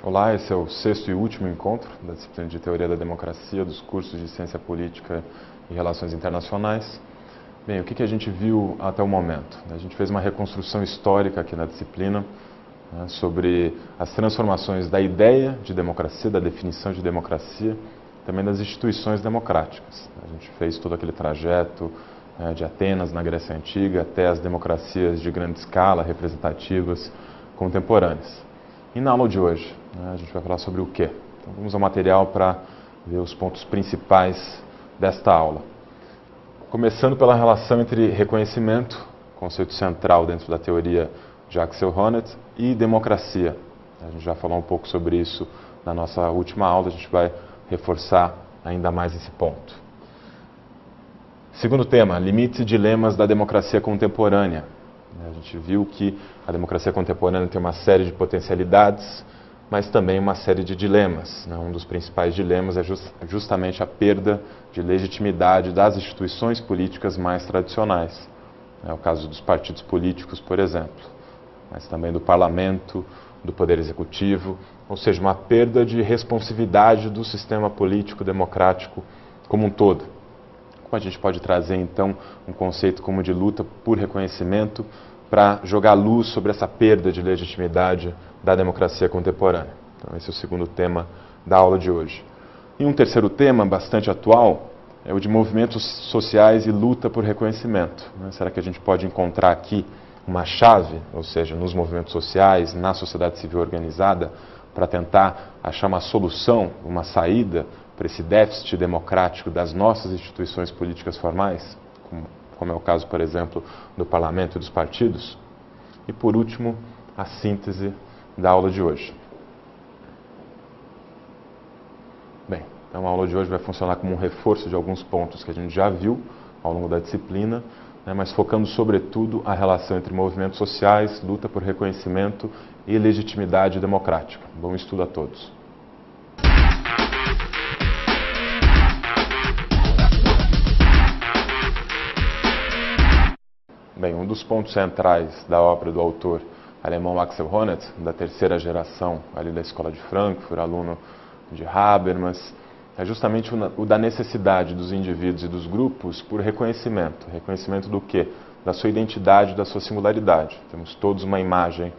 Olá, esse é o sexto e último encontro da disciplina de Teoria da Democracia dos cursos de Ciência Política e Relações Internacionais. Bem, o que a gente viu até o momento? A gente fez uma reconstrução histórica aqui na disciplina, sobre as transformações da ideia de democracia, da definição de democracia, também das instituições democráticas. A gente fez todo aquele trajeto de Atenas, na Grécia Antiga, até as democracias de grande escala, representativas, contemporâneas. E na aula de hoje, a gente vai falar sobre o quê? Então, vamos ao material para ver os pontos principais desta aula. Começando pela relação entre reconhecimento, conceito central dentro da teoria de Axel Honneth, e democracia. A gente já falou um pouco sobre isso na nossa última aula, a gente vai reforçar ainda mais esse ponto. Segundo tema, limites e dilemas da democracia contemporânea. A gente viu que a democracia contemporânea tem uma série de potencialidades, mas também uma série de dilemas. Um dos principais dilemas é justamente a perda de legitimidade das instituições políticas mais tradicionais. É o caso dos partidos políticos, por exemplo, mas também do parlamento, do poder executivo, ou seja, uma perda de responsividade do sistema político democrático como um todo. Como a gente pode trazer, então, um conceito como de luta por reconhecimento para jogar luz sobre essa perda de legitimidade da democracia contemporânea. Então, esse é o segundo tema da aula de hoje. E um terceiro tema, bastante atual, é o de movimentos sociais e luta por reconhecimento. Será que a gente pode encontrar aqui uma chave, ou seja, nos movimentos sociais, na sociedade civil organizada, para tentar achar uma solução, uma saída para esse déficit democrático das nossas instituições políticas formais, como é o caso, por exemplo, do parlamento e dos partidos? E, por último, a síntese da aula de hoje. Bem, então a aula de hoje vai funcionar como um reforço de alguns pontos que a gente já viu ao longo da disciplina, mas focando sobretudo a relação entre movimentos sociais, luta por reconhecimento e legitimidade democrática. Bom estudo a todos. Bem, um dos pontos centrais da obra do autor alemão Axel Honneth, da terceira geração ali da Escola de Frankfurt, aluno de Habermas, é justamente o da necessidade dos indivíduos e dos grupos por reconhecimento. Reconhecimento do quê? Da sua identidade, da sua singularidade. Temos todos uma imagem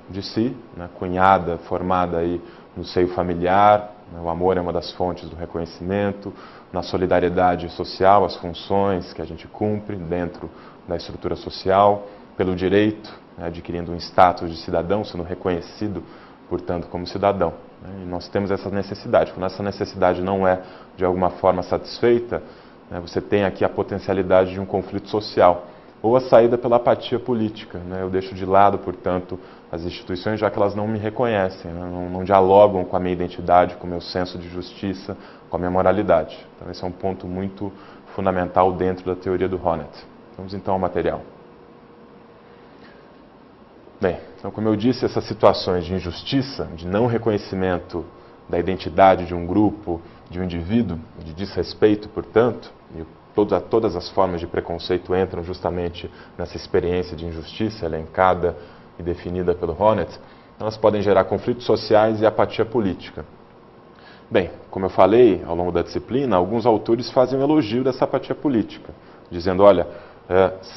de si, cunhada, formada aí no seio familiar. O amor é uma das fontes do reconhecimento, na solidariedade social, as funções que a gente cumpre dentro da estrutura social, pelo direito, adquirindo um status de cidadão, sendo reconhecido, portanto, como cidadão. E nós temos essa necessidade. Quando essa necessidade não é, de alguma forma, satisfeita, você tem aqui a potencialidade de um conflito social, ou a saída pela apatia política. Eu deixo de lado, portanto, as instituições, já que elas não me reconhecem, não dialogam com a minha identidade, com o meu senso de justiça, com a minha moralidade. Então, esse é um ponto muito fundamental dentro da teoria do Honneth. Vamos então ao material. Bem, então, como eu disse, essas situações de injustiça, de não reconhecimento da identidade de um grupo, de um indivíduo, de desrespeito, portanto, e todas as formas de preconceito entram justamente nessa experiência de injustiça elencada e definida pelo Honneth, elas podem gerar conflitos sociais e apatia política. Bem, como eu falei ao longo da disciplina, alguns autores fazem um elogio dessa apatia política, dizendo, olha,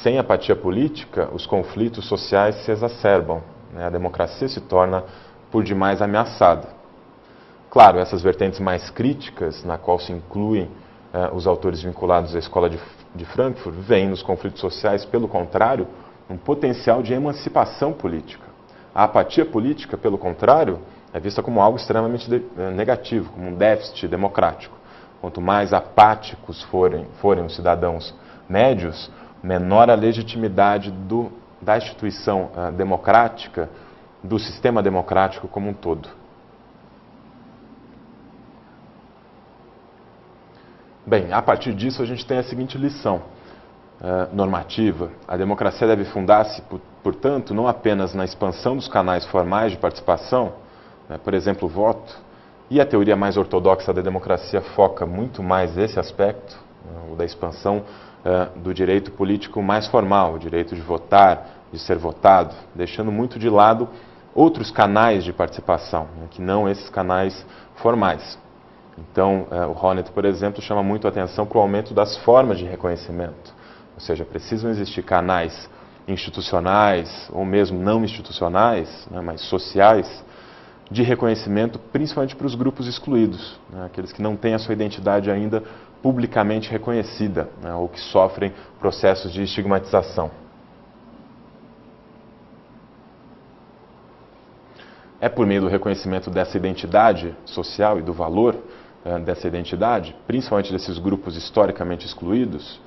sem apatia política, os conflitos sociais se exacerbam, a democracia se torna por demais ameaçada. Claro, essas vertentes mais críticas, na qual se incluem os autores vinculados à Escola de Frankfurt, veem nos conflitos sociais, pelo contrário, um potencial de emancipação política. A apatia política, pelo contrário, é vista como algo extremamente negativo, como um déficit democrático. Quanto mais apáticos forem os cidadãos médios, menor a legitimidade da instituição democrática, do sistema democrático como um todo. Bem, a partir disso a gente tem a seguinte lição normativa. A democracia deve fundar-se, portanto, não apenas na expansão dos canais formais de participação, por exemplo, o voto, e a teoria mais ortodoxa da democracia foca muito mais esse aspecto, o da expansão do direito político mais formal, o direito de votar, de ser votado, deixando muito de lado outros canais de participação, né, que não esses canais formais. Então, o Honneth, por exemplo, chama muito a atenção para o aumento das formas de reconhecimento. Ou seja, precisam existir canais institucionais ou mesmo não institucionais, né, mas sociais, de reconhecimento, principalmente para os grupos excluídos, né, aqueles que não têm a sua identidade ainda publicamente reconhecida, né, ou que sofrem processos de estigmatização. É por meio do reconhecimento dessa identidade social e do valor dessa identidade, principalmente desses grupos historicamente excluídos.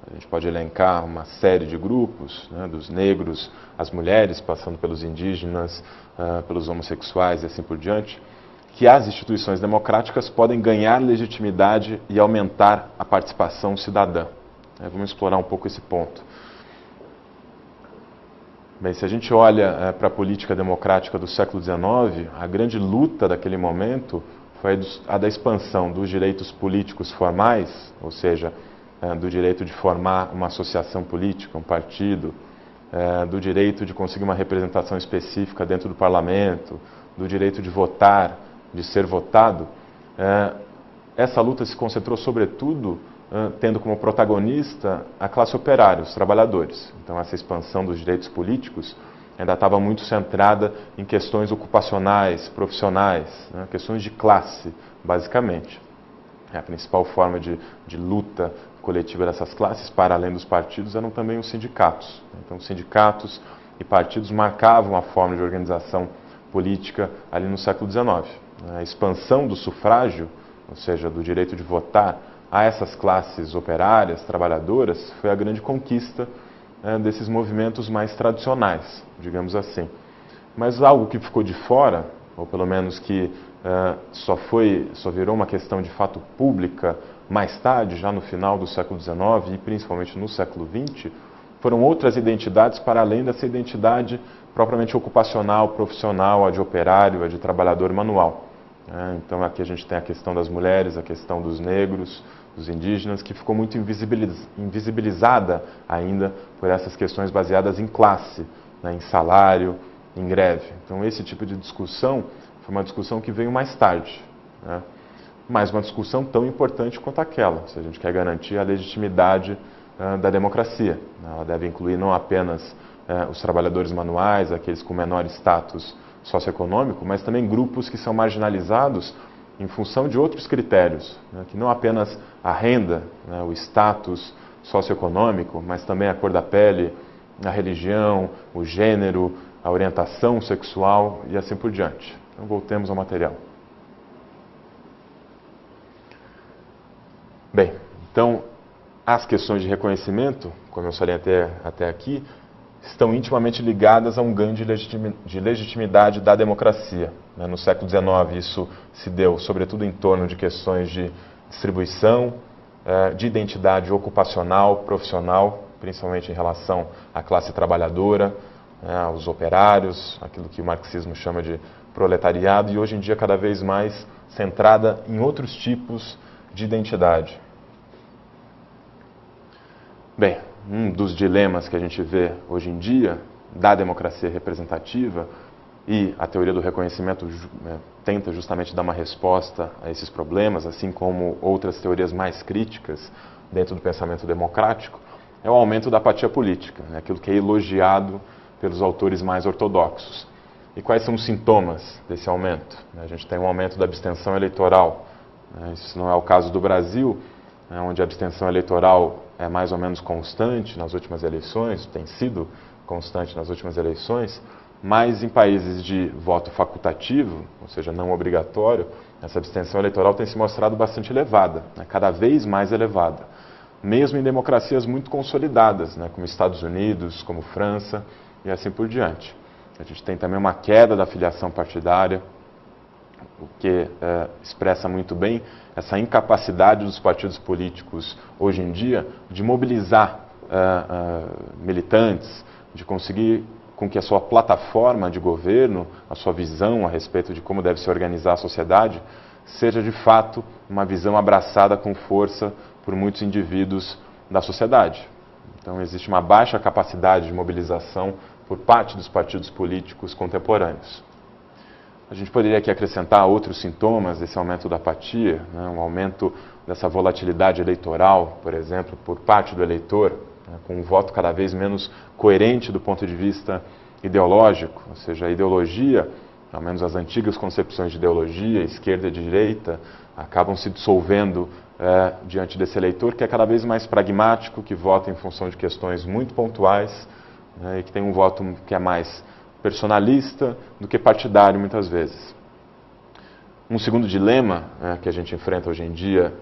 A gente pode elencar uma série de grupos, né, dos negros, as mulheres, passando pelos indígenas, pelos homossexuais e assim por diante, que as instituições democráticas podem ganhar legitimidade e aumentar a participação cidadã. Vamos explorar um pouco esse ponto. Bem, se a gente olha para a política democrática do século XIX, a grande luta daquele momento foi a da expansão dos direitos políticos formais, ou seja, do direito de formar uma associação política, um partido, do direito de conseguir uma representação específica dentro do parlamento, do direito de votar, de ser votado. Essa luta se concentrou sobretudo tendo como protagonista a classe operária, os trabalhadores. Então essa expansão dos direitos políticos ainda estava muito centrada em questões ocupacionais, profissionais, né, questões de classe, basicamente. A principal forma de luta coletiva dessas classes, para além dos partidos, eram também os sindicatos. Então, sindicatos e partidos marcavam a forma de organização política ali no século XIX. A expansão do sufrágio, ou seja, do direito de votar, a essas classes operárias, trabalhadoras, foi a grande conquista desses movimentos mais tradicionais, digamos assim. Mas algo que ficou de fora, ou pelo menos que só virou uma questão de fato pública mais tarde, já no final do século XIX e principalmente no século XX, foram outras identidades para além dessa identidade propriamente ocupacional, profissional, a de operário, a de trabalhador manual. Então aqui a gente tem a questão das mulheres, a questão dos negros, dos indígenas, que ficou muito invisibilizada ainda por essas questões baseadas em classe, né, em salário, em greve. Então esse tipo de discussão foi uma discussão que veio mais tarde, né? Mas uma discussão tão importante quanto aquela, se a gente quer garantir a legitimidade da democracia. Ela deve incluir não apenas os trabalhadores manuais, aqueles com menor status socioeconômico, mas também grupos que são marginalizados em função de outros critérios, né, que não apenas a renda, né, o status socioeconômico, mas também a cor da pele, a religião, o gênero, a orientação sexual e assim por diante. Então voltemos ao material. Bem, então as questões de reconhecimento, como eu falei até aqui, estão intimamente ligadas a um ganho de legitimidade da democracia. No século XIX isso se deu sobretudo em torno de questões de distribuição, de identidade ocupacional, profissional, principalmente em relação à classe trabalhadora, aos operários, aquilo que o marxismo chama de proletariado, e hoje em dia cada vez mais centrada em outros tipos de identidade. Bem, um dos dilemas que a gente vê hoje em dia da democracia representativa, e a teoria do reconhecimento tenta justamente dar uma resposta a esses problemas, assim como outras teorias mais críticas dentro do pensamento democrático, é o aumento da apatia política, né, aquilo que é elogiado pelos autores mais ortodoxos. E quais são os sintomas desse aumento? A gente tem um aumento da abstenção eleitoral. Isso não é o caso do Brasil, onde a abstenção eleitoral é mais ou menos constante nas últimas eleições, tem sido constante nas últimas eleições, mas em países de voto facultativo, ou seja, não obrigatório, essa abstenção eleitoral tem se mostrado bastante elevada, cada vez mais elevada, mesmo em democracias muito consolidadas, como Estados Unidos, como França e assim por diante. A gente tem também uma queda da filiação partidária, o que expressa muito bem essa incapacidade dos partidos políticos hoje em dia de mobilizar militantes, de conseguir com que a sua plataforma de governo, a sua visão a respeito de como deve se organizar a sociedade, seja de fato uma visão abraçada com força por muitos indivíduos da sociedade. Então existe uma baixa capacidade de mobilização por parte dos partidos políticos contemporâneos. A gente poderia aqui acrescentar outros sintomas desse aumento da apatia, né, um aumento dessa volatilidade eleitoral, por exemplo, por parte do eleitor, né, com um voto cada vez menos coerente do ponto de vista ideológico, ou seja, a ideologia, pelo menos as antigas concepções de ideologia, esquerda e direita, acabam se dissolvendo diante desse eleitor que é cada vez mais pragmático, que vota em função de questões muito pontuais, né, e que tem um voto que é mais personalista do que partidário muitas vezes. Um segundo dilema que a gente enfrenta hoje em dia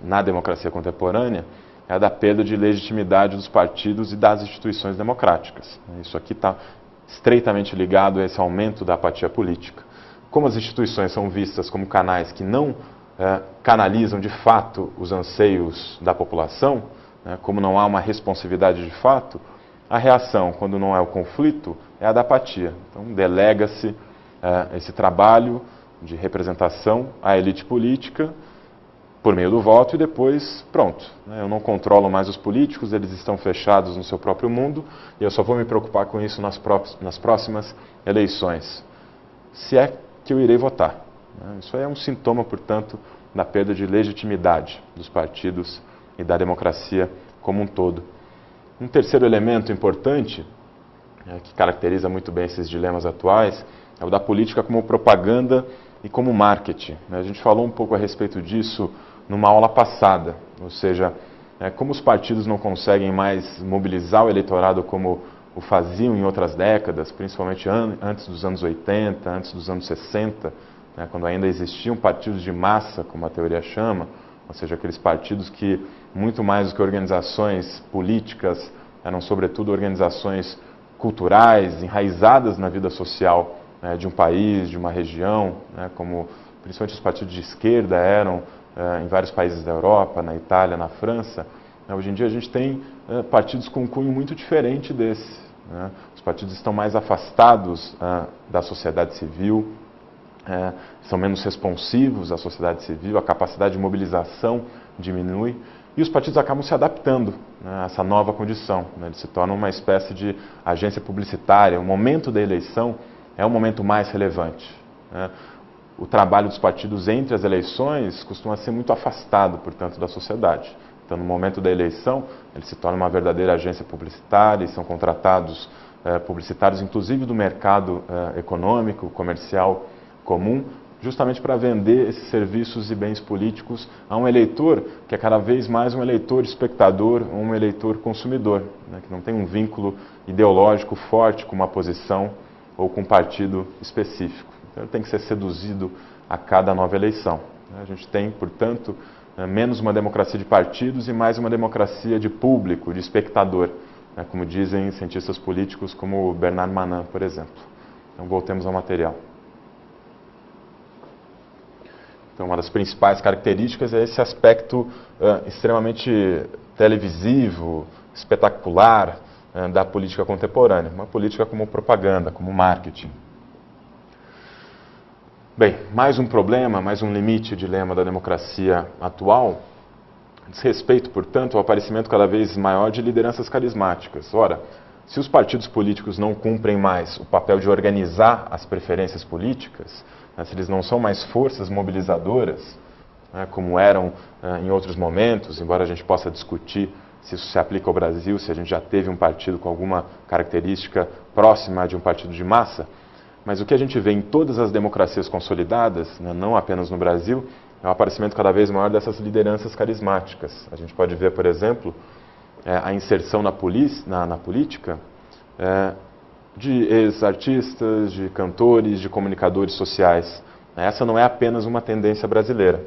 na democracia contemporânea é a da perda de legitimidade dos partidos e das instituições democráticas. Isso aqui está estreitamente ligado a esse aumento da apatia política. Como as instituições são vistas como canais que não canalizam de fato os anseios da população, como não há uma responsividade de fato, a reação, quando não é o conflito, é a da apatia. Então, delega-se esse trabalho de representação à elite política por meio do voto e depois, pronto. Eu não controlo mais os políticos, eles estão fechados no seu próprio mundo e eu só vou me preocupar com isso nas próximas eleições, se é que eu irei votar. Isso é um sintoma, portanto, da perda de legitimidade dos partidos e da democracia como um todo. Um terceiro elemento importante, que caracteriza muito bem esses dilemas atuais, é o da política como propaganda e como marketing. A gente falou um pouco a respeito disso numa aula passada, ou seja, como os partidos não conseguem mais mobilizar o eleitorado como o faziam em outras décadas, principalmente antes dos anos 80, antes dos anos 60, quando ainda existiam partidos de massa, como a teoria chama, ou seja, aqueles partidos que, muito mais do que organizações políticas, eram sobretudo organizações culturais, enraizadas na vida social de um país, de uma região, como principalmente os partidos de esquerda eram em vários países da Europa, na Itália, na França. Hoje em dia a gente tem partidos com um cunho muito diferente desse. Os partidos estão mais afastados da sociedade civil, são menos responsivos à sociedade civil, a capacidade de mobilização diminui e os partidos acabam se adaptando a essa nova condição. Eles se tornam uma espécie de agência publicitária. O momento da eleição é o momento mais relevante. O trabalho dos partidos entre as eleições costuma ser muito afastado, portanto, da sociedade. Então, no momento da eleição, eles se tornam uma verdadeira agência publicitária e são contratados publicitários, inclusive do mercado econômico, comercial comum, justamente para vender esses serviços e bens políticos a um eleitor que é cada vez mais um eleitor espectador, um eleitor consumidor, que não tem um vínculo ideológico forte com uma posição ou com um partido específico. Então, ele tem que ser seduzido a cada nova eleição. A gente tem, portanto, menos uma democracia de partidos e mais uma democracia de público, de espectador, como dizem cientistas políticos como Bernard Manin, por exemplo. Então, voltemos ao material. Então, uma das principais características é esse aspecto extremamente televisivo, espetacular da política contemporânea. Uma política como propaganda, como marketing. Bem, mais um problema, mais um limite, dilema da democracia atual, diz respeito, portanto, ao aparecimento cada vez maior de lideranças carismáticas. Ora, se os partidos políticos não cumprem mais o papel de organizar as preferências políticas, se eles não são mais forças mobilizadoras, como eram em outros momentos, embora a gente possa discutir se isso se aplica ao Brasil, se a gente já teve um partido com alguma característica próxima de um partido de massa, mas o que a gente vê em todas as democracias consolidadas, não apenas no Brasil, é o aparecimento cada vez maior dessas lideranças carismáticas. A gente pode ver, por exemplo, a inserção na política de ex-artistas, de cantores, de comunicadores sociais. Essa não é apenas uma tendência brasileira.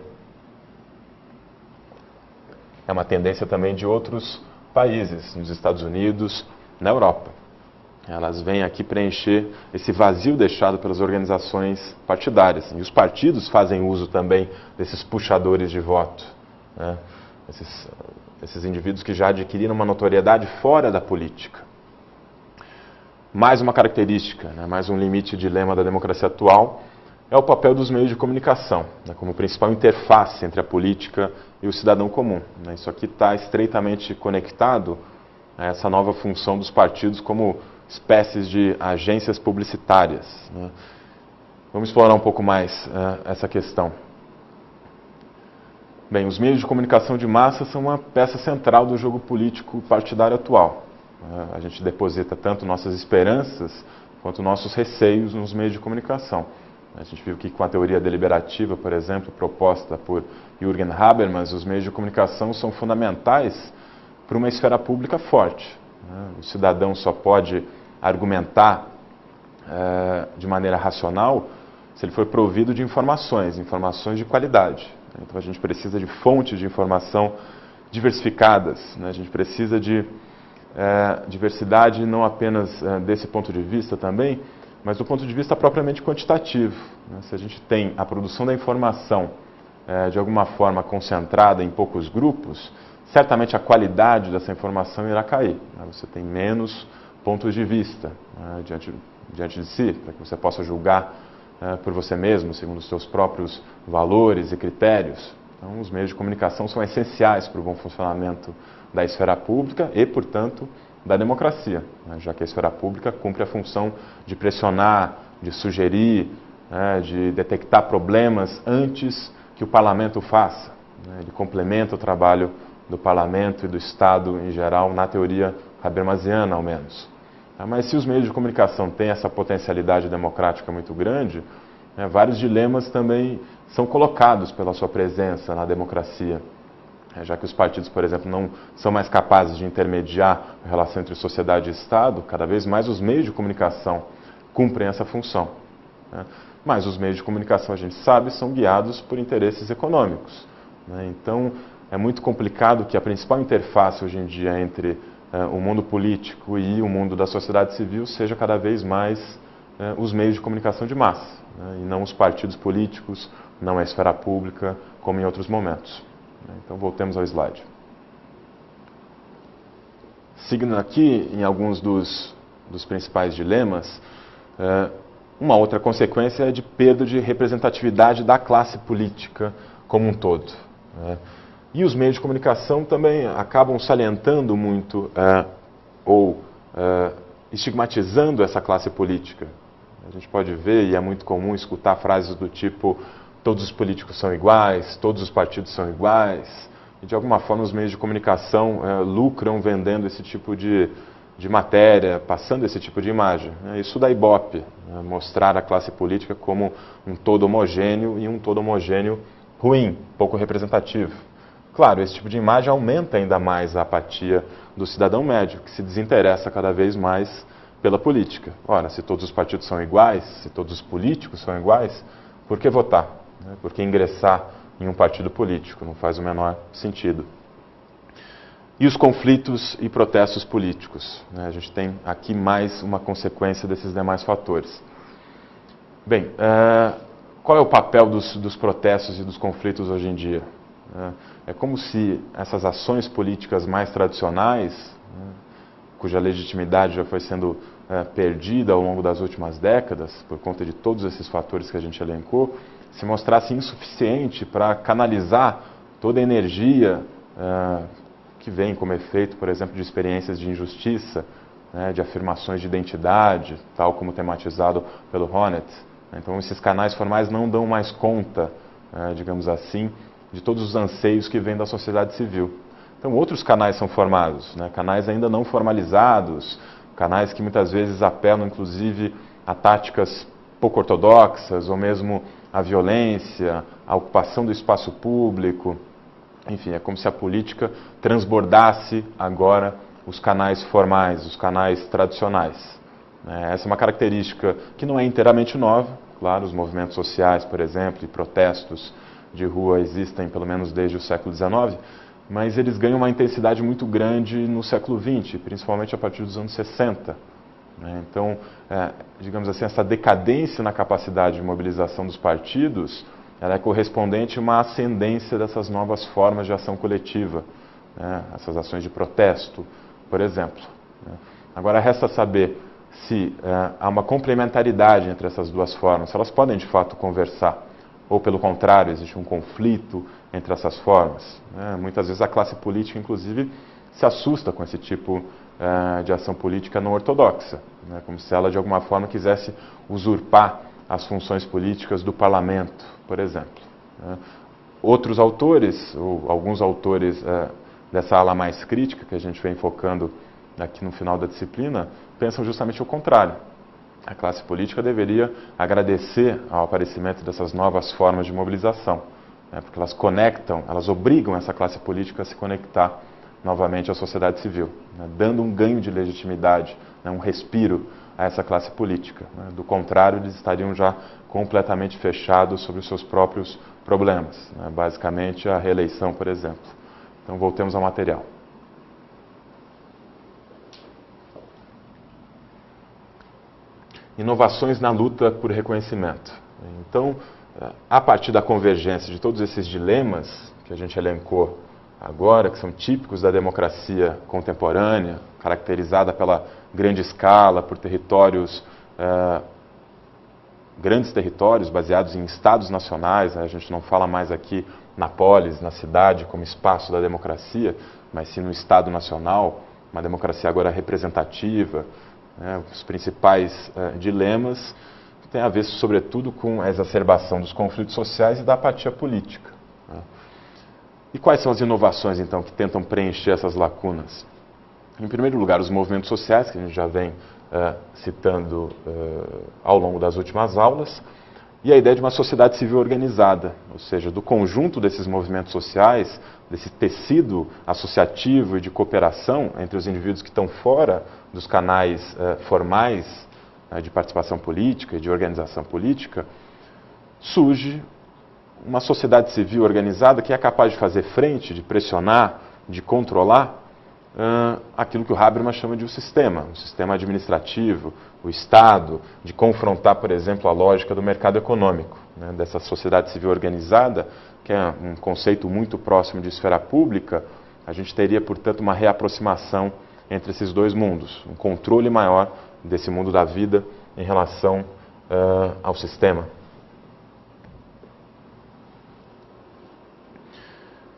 É uma tendência também de outros países, nos Estados Unidos, na Europa. Elas vêm aqui preencher esse vazio deixado pelas organizações partidárias. E os partidos fazem uso também desses puxadores de voto, esses indivíduos que já adquiriram uma notoriedade fora da política. Mais uma característica, mais um limite e dilema da democracia atual é o papel dos meios de comunicação, como principal interface entre a política e o cidadão comum. Isso aqui está estreitamente conectado a essa nova função dos partidos como espécies de agências publicitárias, né? Vamos explorar um pouco mais essa questão. Bem, os meios de comunicação de massa são uma peça central do jogo político partidário atual. A gente deposita tanto nossas esperanças quanto nossos receios nos meios de comunicação. A gente viu que com a teoria deliberativa, por exemplo, proposta por Jürgen Habermas, os meios de comunicação são fundamentais para uma esfera pública forte. O cidadão só pode argumentar de maneira racional se ele for provido de informações de qualidade. Então a gente precisa de fontes de informação diversificadas, né? A gente precisa de diversidade não apenas desse ponto de vista também, mas do ponto de vista propriamente quantitativo, né? Se a gente tem a produção da informação de alguma forma concentrada em poucos grupos, certamente a qualidade dessa informação irá cair, né? Você tem menos pontos de vista diante de si, para que você possa julgar por você mesmo, segundo os seus próprios valores e critérios. Então, os meios de comunicação são essenciais para o bom funcionamento da esfera pública e, portanto, da democracia, né? Já que a esfera pública cumpre a função de pressionar, de sugerir, de detectar problemas antes que o parlamento faça, né? Ele complementa o trabalho do parlamento e do Estado em geral, na teoria habermasiana, ao menos. Mas se os meios de comunicação têm essa potencialidade democrática muito grande, vários dilemas também são colocados pela sua presença na democracia. Já que os partidos, por exemplo, não são mais capazes de intermediar a relação entre sociedade e Estado, cada vez mais os meios de comunicação cumprem essa função. Mas os meios de comunicação, a gente sabe, são guiados por interesses econômicos. Então, é muito complicado que a principal interface hoje em dia entre o mundo político e o mundo da sociedade civil seja cada vez mais os meios de comunicação de massa, né? E não os partidos políticos, não a esfera pública, como em outros momentos. Então, voltemos ao slide. Seguindo aqui em alguns dos principais dilemas, uma outra consequência é de perda de representatividade da classe política como um todo, né? E os meios de comunicação também acabam salientando muito ou estigmatizando essa classe política. A gente pode ver, e é muito comum escutar frases do tipo: todos os políticos são iguais, todos os partidos são iguais. E de alguma forma os meios de comunicação lucram vendendo esse tipo de matéria, passando esse tipo de imagem. Isso dá ibope, né? Mostrar a classe política como um todo homogêneo e um todo homogêneo ruim, pouco representativo. Claro, esse tipo de imagem aumenta ainda mais a apatia do cidadão médio, que se desinteressa cada vez mais pela política. Ora, se todos os partidos são iguais, se todos os políticos são iguais, por que votar? Por que ingressar em um partido político? Não faz o menor sentido. E os conflitos e protestos políticos, né? A gente tem aqui mais uma consequência desses demais fatores. Bem, qual é o papel dos protestos e dos conflitos hoje em dia? É como se essas ações políticas mais tradicionais, né, cuja legitimidade já foi sendo perdida ao longo das últimas décadas, por conta de todos esses fatores que a gente elencou, se mostrasse insuficiente para canalizar toda a energia que vem como efeito, por exemplo, de experiências de injustiça, né, de afirmações de identidade, tal como tematizado pelo Honneth. Então, esses canais formais não dão mais conta, digamos assim, de todos os anseios que vêm da sociedade civil. Então, outros canais são formados, né? Canais ainda não formalizados, canais que muitas vezes apelam, inclusive, a táticas pouco ortodoxas, ou mesmo a violência, a ocupação do espaço público. Enfim, é como se a política transbordasse agora os canais formais, os canais tradicionais. Essa é uma característica que não é inteiramente nova. Claro, os movimentos sociais, por exemplo, e protestos de rua existem pelo menos desde o século XIX, mas eles ganham uma intensidade muito grande no século XX, principalmente a partir dos anos 60. Então, digamos assim, essa decadência na capacidade de mobilização dos partidos, ela é correspondente a uma ascendência dessas novas formas de ação coletiva, essas ações de protesto, por exemplo. Agora, resta saber se há uma complementaridade entre essas duas formas, se elas podem de fato conversar. Ou, pelo contrário, existe um conflito entre essas formas. Muitas vezes a classe política, inclusive, se assusta com esse tipo de ação política não ortodoxa. né, como se ela de alguma forma quisesse usurpar as funções políticas do parlamento, por exemplo. Né. Outros autores, ou alguns autores dessa ala mais crítica que a gente vem focando aqui no final da disciplina, pensam justamente o contrário. A classe política deveria agradecer ao aparecimento dessas novas formas de mobilização, né, porque elas conectam, elas obrigam essa classe política a se conectar novamente à sociedade civil, né, dando um ganho de legitimidade, né, um respiro a essa classe política. Né. Do contrário, eles estariam já completamente fechados sobre os seus próprios problemas, né, basicamente a reeleição, por exemplo. Então, voltemos ao material. Inovações na luta por reconhecimento. Então, a partir da convergência de todos esses dilemas que a gente elencou agora, que são típicos da democracia contemporânea, caracterizada pela grande escala, por grandes territórios baseados em estados nacionais, né? A gente não fala mais aqui na polis, na cidade, como espaço da democracia, mas sim no estado nacional, uma democracia agora representativa. Os principais dilemas têm a ver, sobretudo, com a exacerbação dos conflitos sociais e da apatia política. Né? E quais são as inovações, então, que tentam preencher essas lacunas? Em primeiro lugar, os movimentos sociais, que a gente já vem citando ao longo das últimas aulas, e a ideia de uma sociedade civil organizada, ou seja, do conjunto desses movimentos sociais, desse tecido associativo e de cooperação entre os indivíduos que estão fora dos canais formais de participação política e de organização política, surge uma sociedade civil organizada que é capaz de fazer frente, de pressionar, de controlar aquilo que o Habermas chama de um sistema administrativo, o Estado, de confrontar, por exemplo, a lógica do mercado econômico, né, dessa sociedade civil organizada, que é um conceito muito próximo de esfera pública. A gente teria, portanto, uma reaproximação entre esses dois mundos, um controle maior desse mundo da vida em relação ao sistema.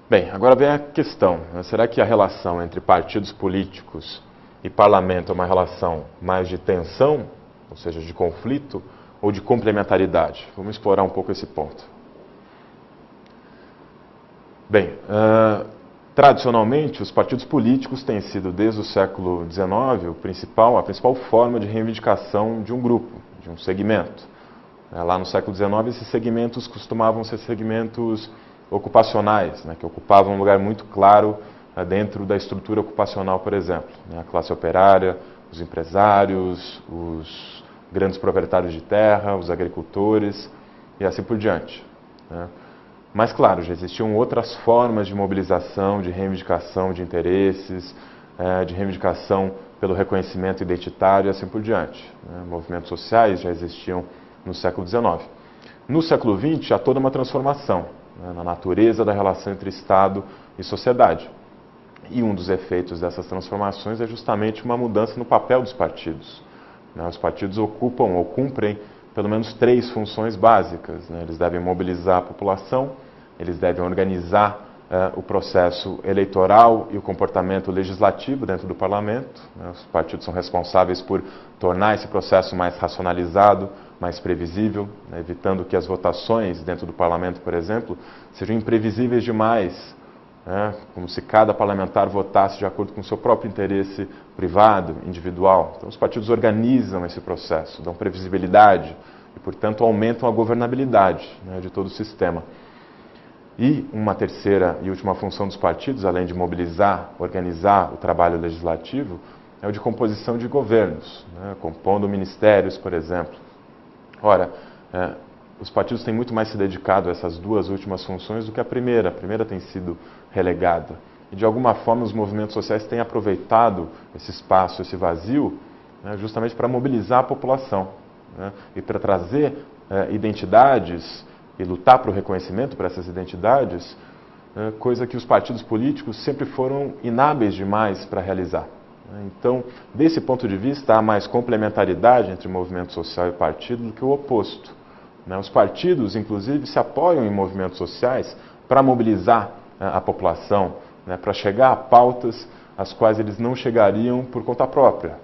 Bem, agora vem a questão, né? Será que a relação entre partidos políticos e parlamento é uma relação mais de tensão, ou seja, de conflito, ou de complementaridade? Vamos explorar um pouco esse ponto. Bem, tradicionalmente, os partidos políticos têm sido, desde o século XIX, a principal forma de reivindicação de um grupo, de um segmento. Lá no século XIX, esses segmentos costumavam ser segmentos ocupacionais, né, que ocupavam um lugar muito claro dentro da estrutura ocupacional, por exemplo. Né, a classe operária, os empresários, os grandes proprietários de terra, os agricultores e assim por diante. Né. Mas, claro, já existiam outras formas de mobilização, de reivindicação de interesses, de reivindicação pelo reconhecimento identitário e assim por diante. Né. Movimentos sociais já existiam no século XIX. No século XX, há toda uma transformação na natureza da relação entre Estado e sociedade. E um dos efeitos dessas transformações é justamente uma mudança no papel dos partidos. Os partidos ocupam ou cumprem pelo menos 3 funções básicas. Eles devem mobilizar a população, eles devem organizar o processo eleitoral e o comportamento legislativo dentro do parlamento. Os partidos são responsáveis por tornar esse processo mais racionalizado, mais previsível, evitando que as votações dentro do parlamento, por exemplo, sejam imprevisíveis demais, como se cada parlamentar votasse de acordo com o seu próprio interesse privado, individual. Então, os partidos organizam esse processo, dão previsibilidade e, portanto, aumentam a governabilidade de todo o sistema. E uma terceira e última função dos partidos, além de mobilizar, organizar o trabalho legislativo, é o de composição de governos, compondo ministérios, por exemplo. Ora, os partidos têm muito mais se dedicado a essas 2 últimas funções do que a primeira. A primeira tem sido relegada. E, de alguma forma, os movimentos sociais têm aproveitado esse espaço, esse vazio, justamente para mobilizar a população, e para trazer identidades e lutar para o reconhecimento para essas identidades, coisa que os partidos políticos sempre foram inábeis demais para realizar. Então, desse ponto de vista, há mais complementaridade entre movimento social e partido do que o oposto. Os partidos, inclusive, se apoiam em movimentos sociais para mobilizar a população, para chegar a pautas às quais eles não chegariam por conta própria.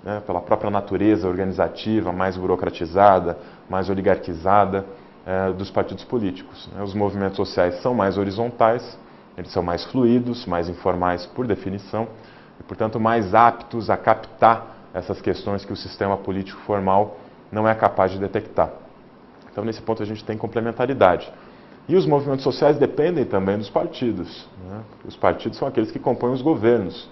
né, pela própria natureza organizativa, mais burocratizada, mais oligarquizada dos partidos políticos. Os movimentos sociais são mais horizontais, eles são mais fluidos, mais informais por definição, e, portanto, mais aptos a captar essas questões que o sistema político formal não é capaz de detectar. Então, nesse ponto, a gente tem complementaridade. E os movimentos sociais dependem também dos partidos, né? Os partidos são aqueles que compõem os governos.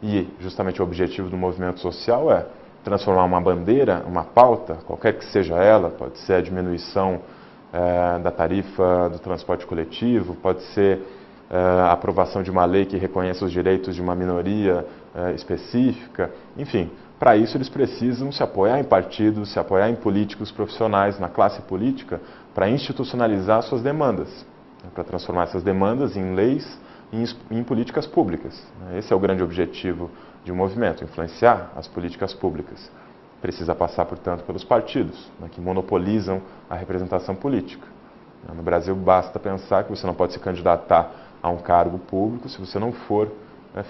E, justamente, o objetivo do movimento social é transformar uma bandeira, uma pauta, qualquer que seja ela, pode ser a diminuição da tarifa do transporte coletivo, pode ser a aprovação de uma lei que reconheça os direitos de uma minoria específica, enfim. Para isso, eles precisam se apoiar em partidos, se apoiar em políticos profissionais, na classe política, para institucionalizar suas demandas, para transformar essas demandas em leis e em políticas públicas. Esse é o grande objetivo de um movimento, influenciar as políticas públicas. Precisa passar, portanto, pelos partidos, que monopolizam a representação política. No Brasil, basta pensar que você não pode se candidatar a um cargo público se você não for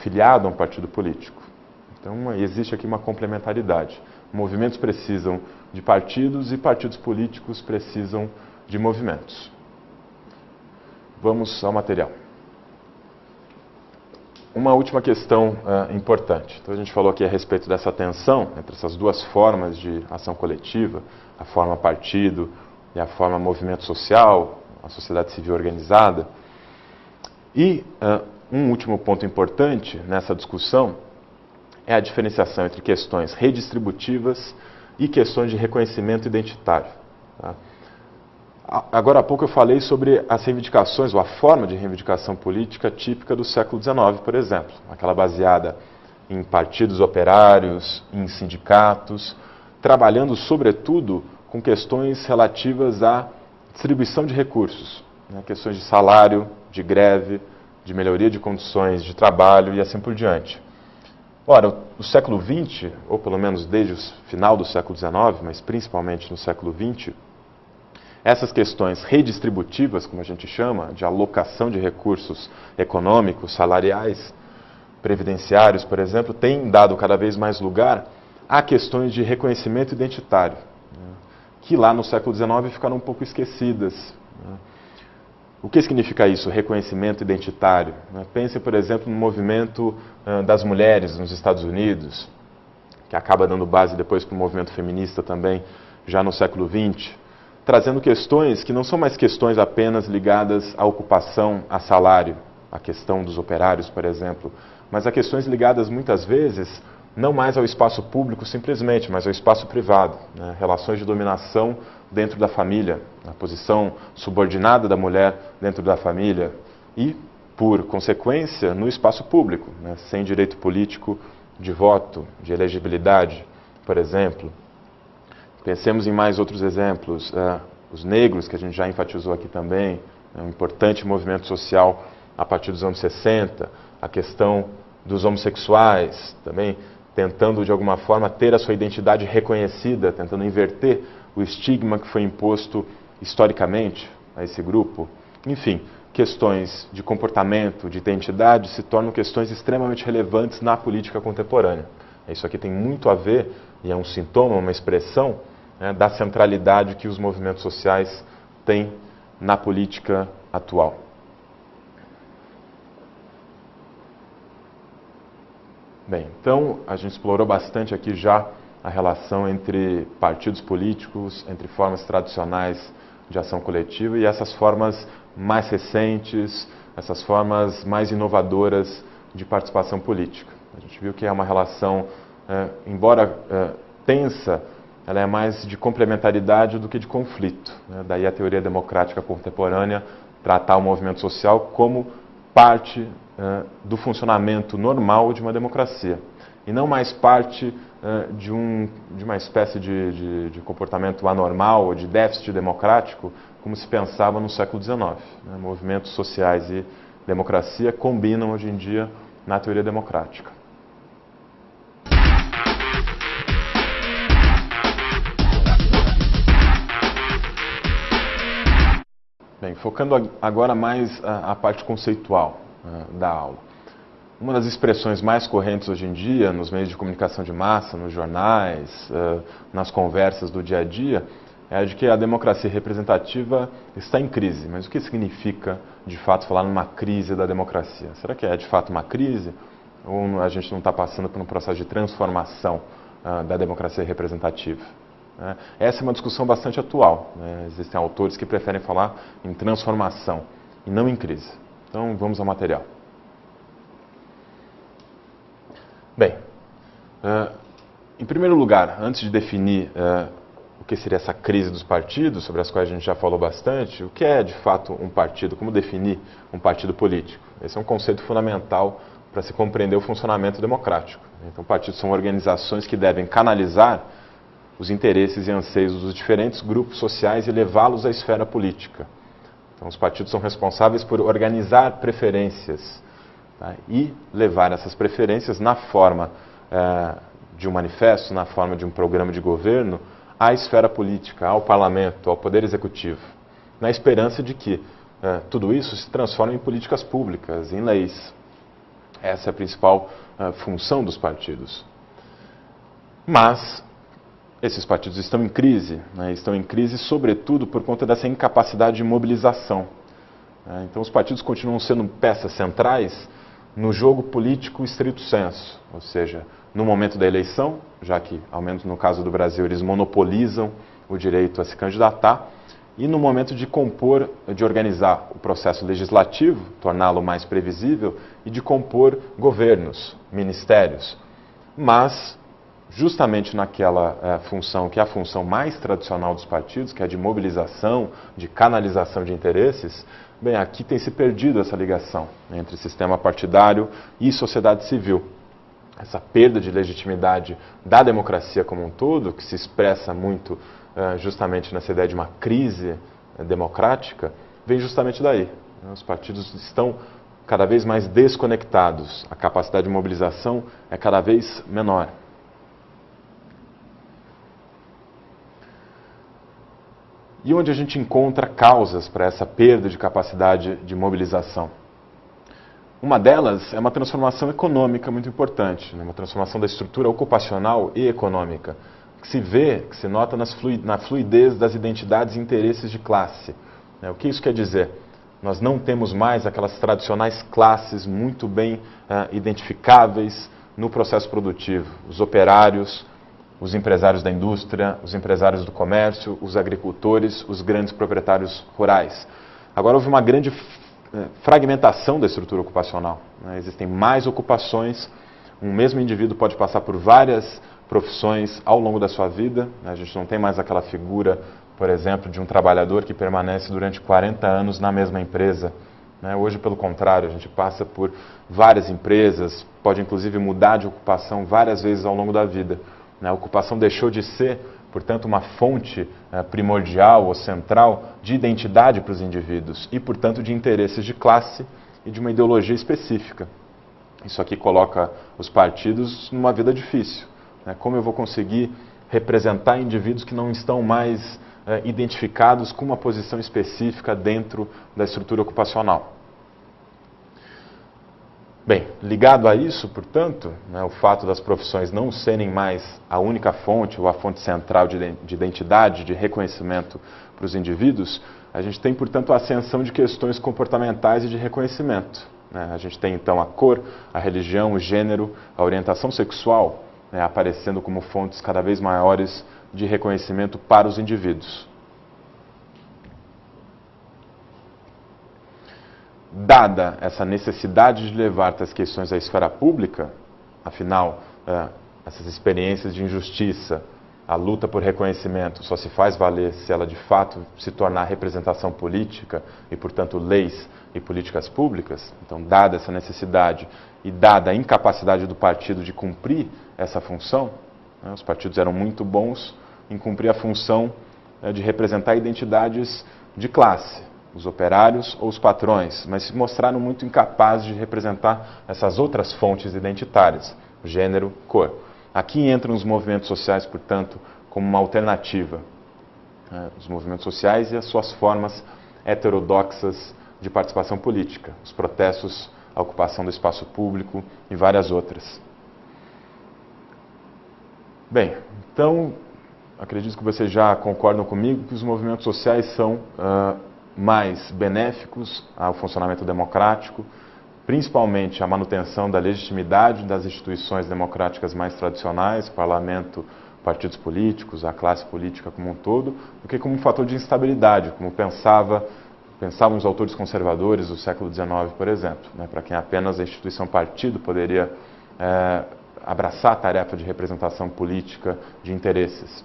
filiado a um partido político. Então, existe aqui uma complementaridade. Movimentos precisam de partidos e partidos políticos precisam de movimentos. Vamos ao material. Uma última questão importante. Então, a gente falou aqui a respeito dessa tensão entre essas duas formas de ação coletiva, a forma partido e a forma movimento social, a sociedade civil organizada. E um último ponto importante nessa discussão é a diferenciação entre questões redistributivas e questões de reconhecimento identitário. Tá? Agora há pouco eu falei sobre as reivindicações, ou a forma de reivindicação política típica do século XIX, por exemplo. Aquela baseada em partidos operários, em sindicatos, trabalhando sobretudo com questões relativas à distribuição de recursos, né? Questões de salário, de greve, de melhoria de condições de trabalho e assim por diante. Ora, o século XX, ou pelo menos desde o final do século XIX, mas principalmente no século XX, essas questões redistributivas, como a gente chama, de alocação de recursos econômicos, salariais, previdenciários, por exemplo, têm dado cada vez mais lugar a questões de reconhecimento identitário, né, que lá no século XIX ficaram um pouco esquecidas. Né. O que significa isso, reconhecimento identitário? Pense, por exemplo, no movimento das mulheres nos Estados Unidos, que acaba dando base depois para o movimento feminista também, já no século XX, trazendo questões que não são mais questões apenas ligadas à ocupação, a salário, a questão dos operários, por exemplo, mas a questões ligadas muitas vezes não mais ao espaço público simplesmente, mas ao espaço privado, né? Relações de dominação dentro da família, a posição subordinada da mulher dentro da família e, por consequência, no espaço público, né? Sem direito político de voto, de elegibilidade, por exemplo. Pensemos em mais outros exemplos, os negros, que a gente já enfatizou aqui também, um importante movimento social a partir dos anos 60, a questão dos homossexuais, também tentando de alguma forma ter a sua identidade reconhecida, tentando inverter o estigma que foi imposto historicamente a esse grupo. Enfim, questões de comportamento, de identidade, se tornam questões extremamente relevantes na política contemporânea. Isso aqui tem muito a ver, e é um sintoma, uma expressão, né, da centralidade que os movimentos sociais têm na política atual. Bem, então a gente explorou bastante aqui já a relação entre partidos políticos, entre formas tradicionais de ação coletiva e essas formas mais recentes, essas formas mais inovadoras de participação política. A gente viu que é uma relação, embora tensa, ela é mais de complementaridade do que de conflito, né? Daí a teoria democrática contemporânea tratar o movimento social como parte do funcionamento normal de uma democracia, e não mais parte de uma espécie de comportamento anormal ou de déficit democrático, como se pensava no século XIX. Né? Movimentos sociais e democracia combinam hoje em dia na teoria democrática. Bem, focando agora mais a parte conceitual da aula. Uma das expressões mais correntes hoje em dia, nos meios de comunicação de massa, nos jornais, nas conversas do dia a dia, é a de que a democracia representativa está em crise. Mas o que significa, de fato, falar numa crise da democracia? Será que é, de fato, uma crise? Ou a gente não está passando por um processo de transformação da democracia representativa? Essa é uma discussão bastante atual. Existem autores que preferem falar em transformação e não em crise. Então, vamos ao material. Bem, em primeiro lugar, antes de definir o que seria essa crise dos partidos, sobre as quais a gente já falou bastante, o que é de fato um partido, como definir um partido político? Esse é um conceito fundamental para se compreender o funcionamento democrático. Então, partidos são organizações que devem canalizar os interesses e anseios dos diferentes grupos sociais e levá-los à esfera política. Então, os partidos são responsáveis por organizar preferências, tá, e levar essas preferências na forma de um manifesto, na forma de um programa de governo, à esfera política, ao parlamento, ao poder executivo, na esperança de que tudo isso se transforme em políticas públicas, em leis. Essa é a principal função dos partidos. Mas esses partidos estão em crise, estão em crise sobretudo por conta dessa incapacidade de mobilização. Então os partidos continuam sendo peças centrais no jogo político estrito sensu, ou seja, no momento da eleição, já que, ao menos no caso do Brasil, eles monopolizam o direito a se candidatar, e no momento de compor, de organizar o processo legislativo, torná-lo mais previsível, e de compor governos, ministérios. Mas, justamente naquela função, que é a função mais tradicional dos partidos, que é a de mobilização, de canalização de interesses, bem, aqui tem se perdido essa ligação entre sistema partidário e sociedade civil. Essa perda de legitimidade da democracia como um todo, que se expressa muito justamente nessa ideia de uma crise democrática, vem justamente daí. Os partidos estão cada vez mais desconectados, a capacidade de mobilização é cada vez menor. E onde a gente encontra causas para essa perda de capacidade de mobilização? Uma delas é uma transformação econômica muito importante, uma transformação da estrutura ocupacional e econômica, que se vê, que se nota na fluidez das identidades e interesses de classe. O que isso quer dizer? Nós não temos mais aquelas tradicionais classes muito bem identificáveis no processo produtivo. Os operários, os empresários da indústria, os empresários do comércio, os agricultores, os grandes proprietários rurais. Agora houve uma grande fragmentação da estrutura ocupacional. Existem mais ocupações, um mesmo indivíduo pode passar por várias profissões ao longo da sua vida. A gente não tem mais aquela figura, por exemplo, de um trabalhador que permanece durante 40 anos na mesma empresa. Hoje, pelo contrário, a gente passa por várias empresas, pode inclusive mudar de ocupação várias vezes ao longo da vida. A ocupação deixou de ser, portanto, uma fonte primordial ou central de identidade para os indivíduos e, portanto, de interesses de classe e de uma ideologia específica. Isso aqui coloca os partidos numa vida difícil. Como eu vou conseguir representar indivíduos que não estão mais identificados com uma posição específica dentro da estrutura ocupacional? Bem, ligado a isso, portanto, o fato das profissões não serem mais a única fonte ou a fonte central de identidade, de reconhecimento para os indivíduos, a gente tem, portanto, a ascensão de questões comportamentais e de reconhecimento. A gente tem, então, a cor, a religião, o gênero, a orientação sexual, aparecendo como fontes cada vez maiores de reconhecimento para os indivíduos. Dada essa necessidade de levar essas questões à esfera pública, afinal, essas experiências de injustiça, a luta por reconhecimento só se faz valer se ela de fato se tornar representação política e, portanto, leis e políticas públicas. Então, dada essa necessidade e dada a incapacidade do partido de cumprir essa função, os partidos eram muito bons em cumprir a função de representar identidades de classe, os operários ou os patrões, mas se mostraram muito incapazes de representar essas outras fontes identitárias, gênero, cor. Aqui entram os movimentos sociais, portanto, como uma alternativa. Os movimentos sociais e as suas formas heterodoxas de participação política, os protestos a ocupação do espaço público e várias outras. Bem, então, acredito que vocês já concordam comigo que os movimentos sociais são mais benéficos ao funcionamento democrático, principalmente à manutenção da legitimidade das instituições democráticas mais tradicionais, parlamento, partidos políticos, a classe política como um todo, do que como um fator de instabilidade, como pensavam os autores conservadores do século XIX, por exemplo, né, para quem apenas a instituição partido poderia abraçar a tarefa de representação política de interesses.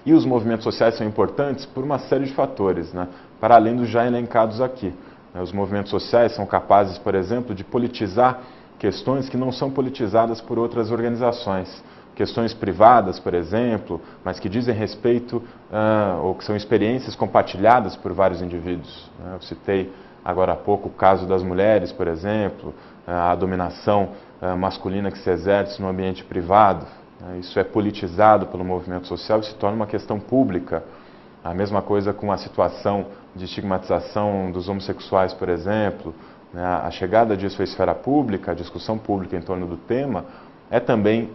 E os movimentos sociais são importantes por uma série de fatores, né, para além dos já elencados aqui. Os movimentos sociais são capazes, por exemplo, de politizar questões que não são politizadas por outras organizações. Questões privadas, por exemplo, mas que dizem respeito ou que são experiências compartilhadas por vários indivíduos. Eu citei agora há pouco o caso das mulheres, por exemplo, a dominação masculina que se exerce no ambiente privado. Isso é politizado pelo movimento social e se torna uma questão pública. A mesma coisa com a situação de estigmatização dos homossexuais, por exemplo. A chegada disso à esfera pública, a discussão pública em torno do tema, é também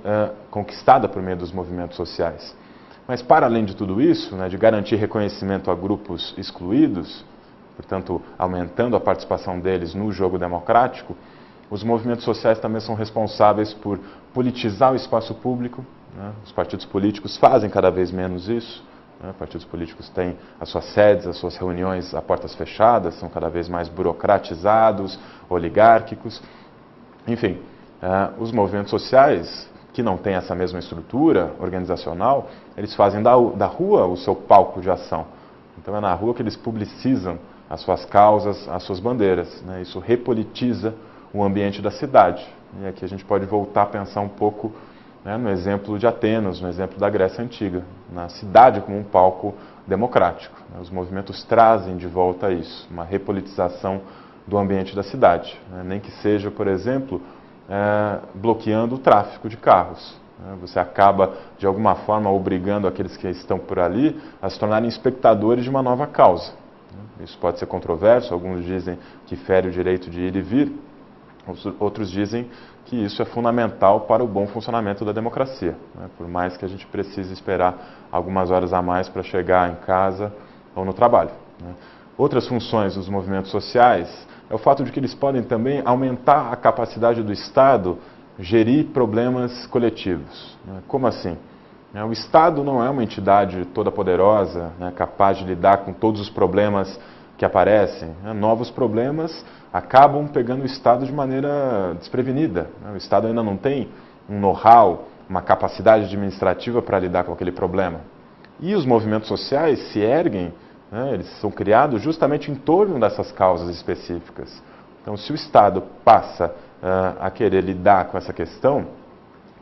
conquistada por meio dos movimentos sociais. Mas, para além de tudo isso, de garantir reconhecimento a grupos excluídos, portanto, aumentando a participação deles no jogo democrático, os movimentos sociais também são responsáveis por politizar o espaço público. Os partidos políticos fazem cada vez menos isso. Partidos políticos têm as suas sedes, as suas reuniões a portas fechadas, são cada vez mais burocratizados, oligárquicos. Enfim, os movimentos sociais, que não têm essa mesma estrutura organizacional, eles fazem da rua o seu palco de ação. Então é na rua que eles publicizam as suas causas, as suas bandeiras. Isso repolitiza o ambiente da cidade. E aqui a gente pode voltar a pensar um pouco no exemplo de Atenas, no exemplo da Grécia Antiga, na cidade como um palco democrático. Os movimentos trazem de volta isso, uma repolitização do ambiente da cidade. Nem que seja, por exemplo, bloqueando o tráfego de carros. Você acaba, de alguma forma, obrigando aqueles que estão por ali a se tornarem espectadores de uma nova causa. Isso pode ser controverso, alguns dizem que fere o direito de ir e vir, outros dizem que isso é fundamental para o bom funcionamento da democracia, por mais que a gente precise esperar algumas horas a mais para chegar em casa ou no trabalho. Outras funções dos movimentos sociais é o fato de que eles podem também aumentar a capacidade do Estado gerir problemas coletivos. Como assim? O Estado não é uma entidade toda poderosa, capaz de lidar com todos os problemas que aparecem. Novos problemas acabam pegando o Estado de maneira desprevenida. O Estado ainda não tem um know-how, uma capacidade administrativa para lidar com aquele problema. E os movimentos sociais se erguem, eles são criados justamente em torno dessas causas específicas. Então, se o Estado passa a querer lidar com essa questão,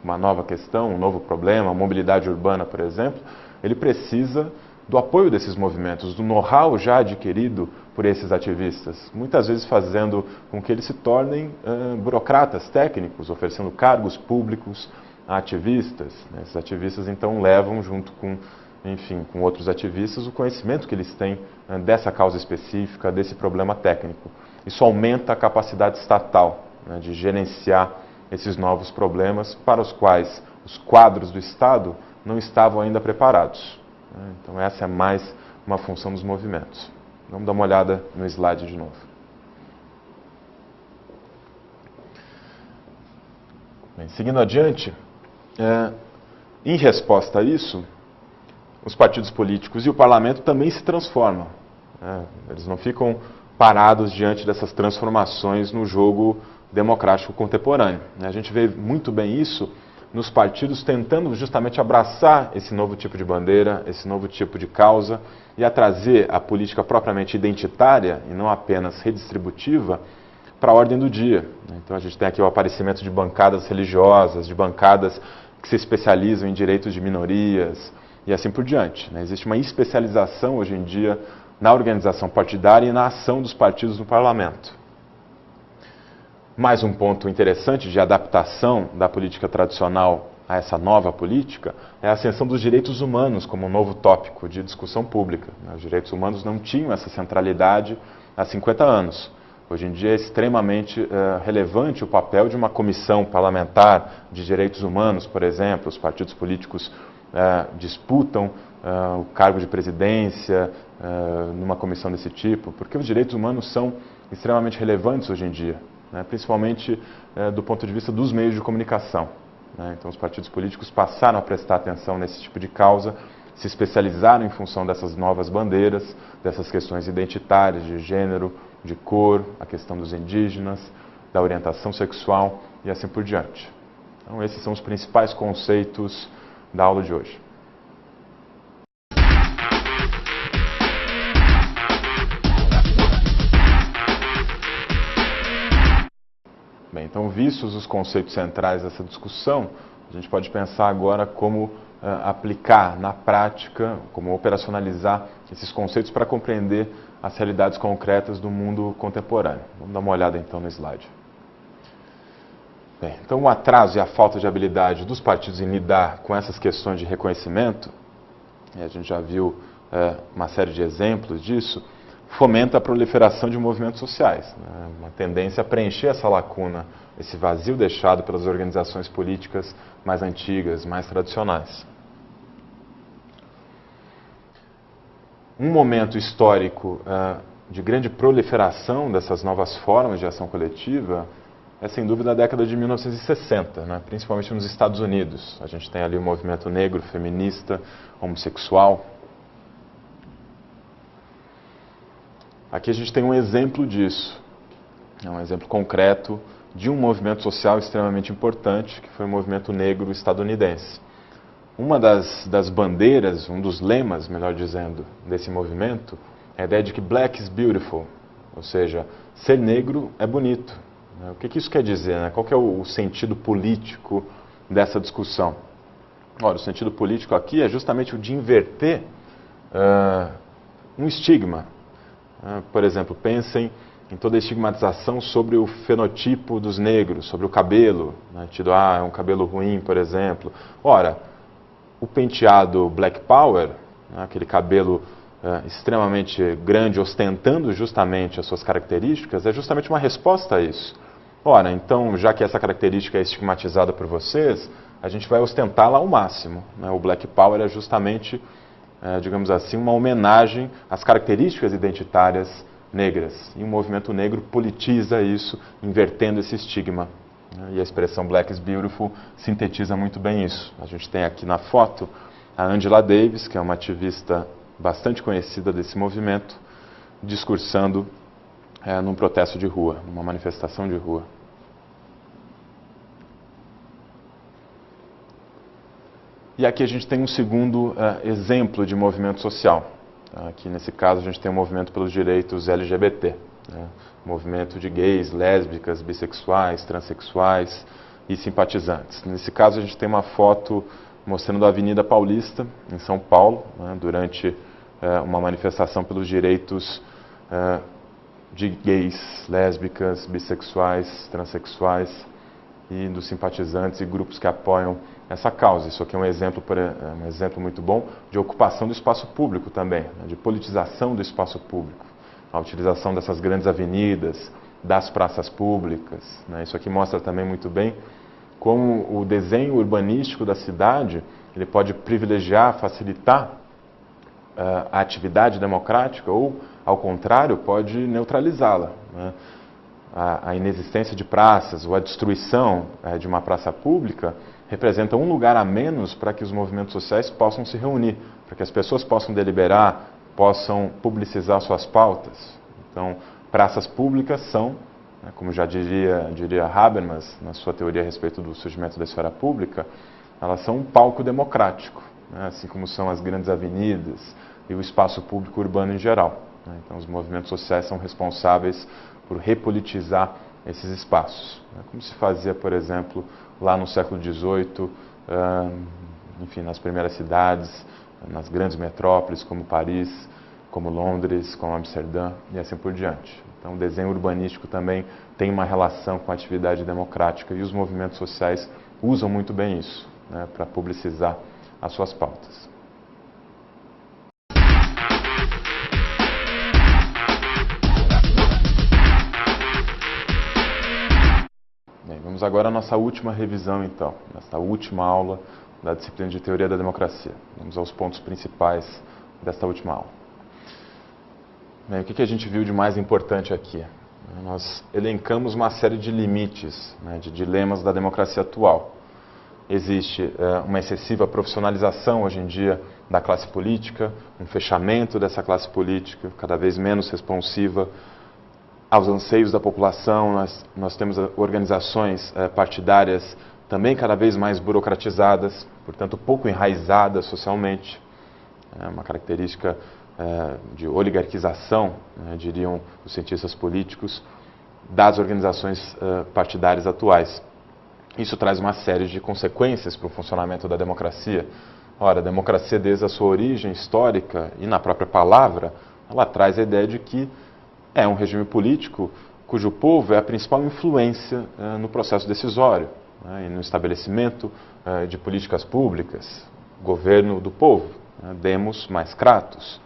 uma nova questão, um novo problema, a mobilidade urbana, por exemplo, ele precisa do apoio desses movimentos, do know-how já adquirido por esses ativistas, muitas vezes fazendo com que eles se tornem burocratas técnicos, oferecendo cargos públicos a ativistas. Esses ativistas, então, levam junto com outros ativistas, o conhecimento que eles têm dessa causa específica, desse problema técnico. Isso aumenta a capacidade estatal de gerenciar esses novos problemas para os quais os quadros do Estado não estavam ainda preparados. Então essa é mais uma função dos movimentos. Vamos dar uma olhada no slide de novo. Bem, seguindo adiante, em resposta a isso, os partidos políticos e o parlamento também se transformam. Eles não ficam parados diante dessas transformações no jogo democrático contemporâneo. A gente vê muito bem isso nos partidos tentando justamente abraçar esse novo tipo de bandeira, esse novo tipo de causa e a trazer a política propriamente identitária e não apenas redistributiva para a ordem do dia. Então a gente tem aqui o aparecimento de bancadas religiosas, de bancadas que se especializam em direitos de minorias e assim por diante. Existe uma especialização hoje em dia na organização partidária e na ação dos partidos no parlamento. Mais um ponto interessante de adaptação da política tradicional a essa nova política é a ascensão dos direitos humanos como um novo tópico de discussão pública. Os direitos humanos não tinham essa centralidade há 50 anos. Hoje em dia é extremamente relevante o papel de uma comissão parlamentar de direitos humanos, por exemplo. Os partidos políticos disputam o cargo de presidência numa comissão desse tipo, porque os direitos humanos são extremamente relevantes hoje em dia, né, principalmente do ponto de vista dos meios de comunicação. Né. Então, os partidos políticos passaram a prestar atenção nesse tipo de causa, se especializaram em função dessas novas bandeiras, dessas questões identitárias, de gênero, de cor, a questão dos indígenas, da orientação sexual e assim por diante. Então, esses são os principais conceitos da aula de hoje. Bem, então, vistos os conceitos centrais dessa discussão, a gente pode pensar agora como aplicar na prática, como operacionalizar esses conceitos para compreender as realidades concretas do mundo contemporâneo. Vamos dar uma olhada então no slide. Bem, então, o atraso e a falta de habilidade dos partidos em lidar com essas questões de reconhecimento, e a gente já viu uma série de exemplos disso, fomenta a proliferação de movimentos sociais, né? Uma tendência a preencher essa lacuna, esse vazio deixado pelas organizações políticas mais antigas, mais tradicionais. Um momento histórico de grande proliferação dessas novas formas de ação coletiva é, sem dúvida, a década de 1960, né? Principalmente nos Estados Unidos. A gente tem ali o movimento negro, feminista, homossexual. Aqui a gente tem um exemplo disso, um exemplo concreto de um movimento social extremamente importante, que foi o movimento negro estadunidense. Uma das bandeiras, um dos lemas, melhor dizendo, desse movimento é a ideia de que black is beautiful, ou seja, ser negro é bonito. O que isso quer dizer, né? Qual que é o sentido político dessa discussão? Ora, o sentido político aqui é justamente o de inverter um estigma. Por exemplo, pensem em toda a estigmatização sobre o fenotipo dos negros, sobre o cabelo, né? Tido, é um cabelo ruim, por exemplo. Ora, o penteado Black Power, né? Aquele cabelo extremamente grande, ostentando justamente as suas características, é justamente uma resposta a isso. Ora, então, já que essa característica é estigmatizada por vocês, a gente vai ostentá-la ao máximo, né? O Black Power é justamente, digamos assim, uma homenagem às características identitárias negras. E o movimento negro politiza isso, invertendo esse estigma. E a expressão Black is Beautiful sintetiza muito bem isso. A gente tem aqui na foto a Angela Davis, que é uma ativista bastante conhecida desse movimento, discursando num protesto de rua, numa manifestação de rua. E aqui a gente tem um segundo exemplo de movimento social. Aqui nesse caso a gente tem um movimento pelos direitos LGBT, né? Movimento de gays, lésbicas, bissexuais, transexuais e simpatizantes. Nesse caso a gente tem uma foto mostrando a Avenida Paulista, em São Paulo, né? Durante uma manifestação pelos direitos de gays, lésbicas, bissexuais, transexuais e dos simpatizantes e grupos que apoiam essa causa. Isso aqui é um exemplo muito bom de ocupação do espaço público também, né, de politização do espaço público, a utilização dessas grandes avenidas, das praças públicas, né. Isso aqui mostra também muito bem como o desenho urbanístico da cidade ele pode privilegiar, facilitar a atividade democrática ou, ao contrário, pode neutralizá-la, né. A inexistência de praças ou a destruição de uma praça pública representa um lugar a menos para que os movimentos sociais possam se reunir, para que as pessoas possam deliberar, possam publicizar suas pautas. Então, praças públicas são, como já diria Habermas, na sua teoria a respeito do surgimento da esfera pública, elas são um palco democrático, né, assim como são as grandes avenidas e o espaço público urbano em geral. Né. Então, os movimentos sociais são responsáveis por repolitizar esses espaços, né, como se fazia, por exemplo, lá no século XVIII, enfim, nas primeiras cidades, nas grandes metrópoles como Paris, como Londres, como Amsterdã e assim por diante. Então, o desenho urbanístico também tem uma relação com a atividade democrática e os movimentos sociais usam muito bem isso, né, para publicizar as suas pautas. Vamos agora à nossa última revisão, então, nesta última aula da disciplina de Teoria da Democracia. Vamos aos pontos principais desta última aula. Bem, o que a gente viu de mais importante aqui? Nós elencamos uma série de limites, de dilemas da democracia atual. Existe uma excessiva profissionalização hoje em dia da classe política, um fechamento dessa classe política, cada vez menos responsiva aos anseios da população. Nós temos organizações partidárias também cada vez mais burocratizadas, portanto pouco enraizadas socialmente. É uma característica de oligarquização, diriam os cientistas políticos, das organizações partidárias atuais. Isso traz uma série de consequências para o funcionamento da democracia. Ora, a democracia, desde a sua origem histórica e na própria palavra, ela traz a ideia de que é um regime político cujo povo é a principal influência no processo decisório, e no estabelecimento de políticas públicas, governo do povo, demos mais Kratos.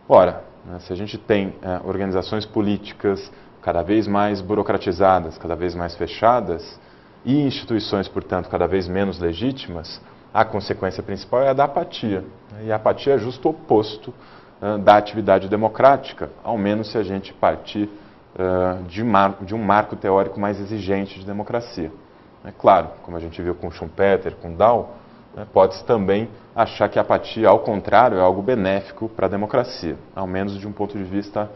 Ora, se a gente tem organizações políticas cada vez mais burocratizadas, cada vez mais fechadas, e instituições, portanto, cada vez menos legítimas, a consequência principal é a da apatia. E a apatia é justo o oposto da atividade democrática, ao menos se a gente partir de um marco teórico mais exigente de democracia. É claro, como a gente viu com Schumpeter, com Dow, pode-se também achar que a apatia, ao contrário, é algo benéfico para a democracia, ao menos de um ponto de vista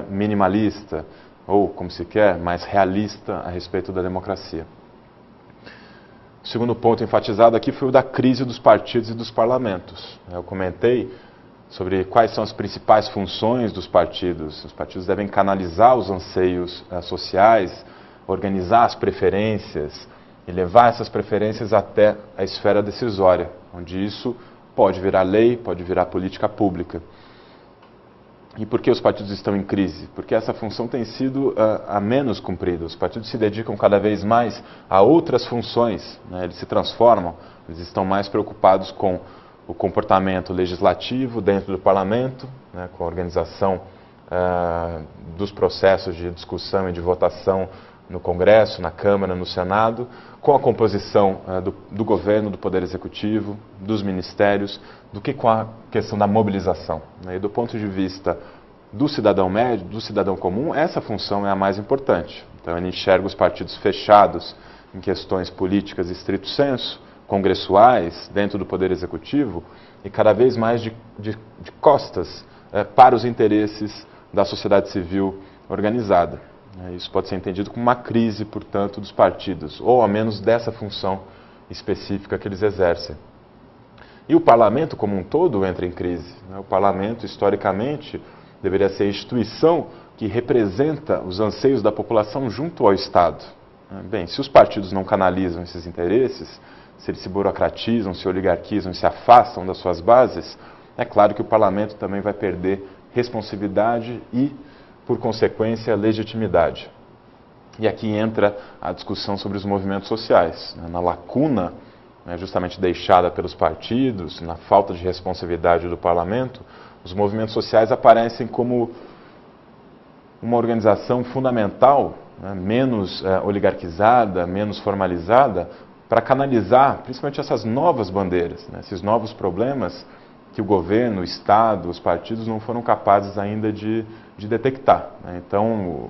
minimalista, ou, como se quer, mais realista a respeito da democracia. O segundo ponto enfatizado aqui foi o da crise dos partidos e dos parlamentos. Eu comentei sobre quais são as principais funções dos partidos. Os partidos devem canalizar os anseios sociais, organizar as preferências e levar essas preferências até a esfera decisória, onde isso pode virar lei, pode virar política pública. E por que os partidos estão em crise? Porque essa função tem sido a menos cumprida. Os partidos se dedicam cada vez mais a outras funções, eles se transformam, eles estão mais preocupados com o comportamento legislativo dentro do parlamento, com a organização dos processos de discussão e de votação no Congresso, na Câmara, no Senado, com a composição do governo, do Poder Executivo, dos ministérios, do que com a questão da mobilização. E do ponto de vista do cidadão médio, do cidadão comum, essa função é a mais importante. Então ele enxerga os partidos fechados em questões políticas estrito sensu, congressuais, dentro do Poder Executivo, e cada vez mais de costas para os interesses da sociedade civil organizada. Isso pode ser entendido como uma crise, portanto, dos partidos, ou ao menos dessa função específica que eles exercem. E o parlamento como um todo entra em crise. O parlamento, historicamente, deveria ser a instituição que representa os anseios da população junto ao Estado. Bem, se os partidos não canalizam esses interesses, se eles se burocratizam, se oligarquizam, se afastam das suas bases, é claro que o parlamento também vai perder responsividade e, por consequência, legitimidade. E aqui entra a discussão sobre os movimentos sociais. Na lacuna justamente deixada pelos partidos, na falta de responsividade do parlamento, os movimentos sociais aparecem como uma organização fundamental, menos oligarquizada, menos formalizada, para canalizar principalmente essas novas bandeiras, esses novos problemas que o governo, o Estado, os partidos não foram capazes ainda de detectar. Então,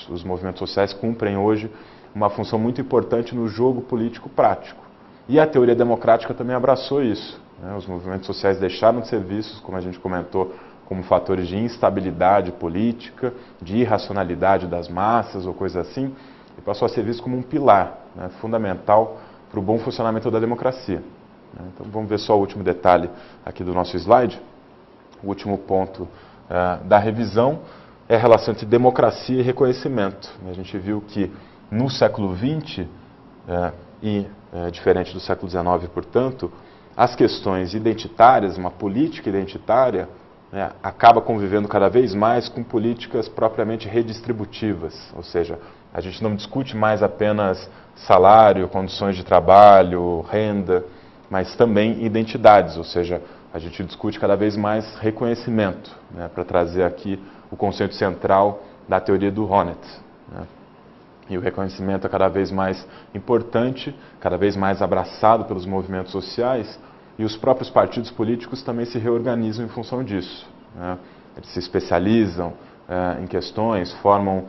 os movimentos sociais cumprem hoje uma função muito importante no jogo político prático. E a teoria democrática também abraçou isso. Os movimentos sociais deixaram de ser vistos, como a gente comentou, como fatores de instabilidade política, de irracionalidade das massas ou coisa assim, e passou a ser visto como um pilar fundamental para o bom funcionamento da democracia. Então vamos ver só o último detalhe aqui do nosso slide. O último ponto da revisão é a relação entre democracia e reconhecimento. A gente viu que no século XX, diferente do século XIX, portanto, as questões identitárias, uma política identitária, acaba convivendo cada vez mais com políticas propriamente redistributivas, ou seja, a gente não discute mais apenas salário, condições de trabalho, renda, mas também identidades, ou seja, a gente discute cada vez mais reconhecimento, para trazer aqui o conceito central da teoria do Honneth. E o reconhecimento é cada vez mais importante, cada vez mais abraçado pelos movimentos sociais, e os próprios partidos políticos também se reorganizam em função disso, né? Eles se especializam em questões, formam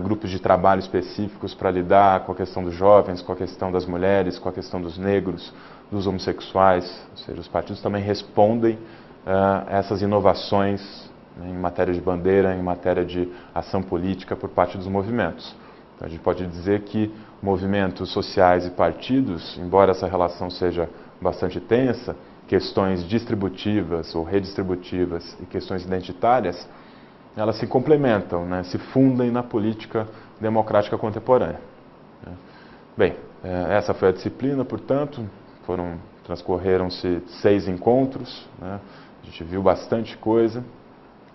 grupos de trabalho específicos para lidar com a questão dos jovens, com a questão das mulheres, com a questão dos negros, dos homossexuais. Ou seja, os partidos também respondem a essas inovações, né, em matéria de bandeira, em matéria de ação política por parte dos movimentos. Então, a gente pode dizer que movimentos sociais e partidos, embora essa relação seja bastante tensa, questões distributivas ou redistributivas e questões identitárias, elas se complementam, né, se fundem na política democrática contemporânea. Bem, essa foi a disciplina, portanto, transcorreram-se 6 encontros, né, a gente viu bastante coisa,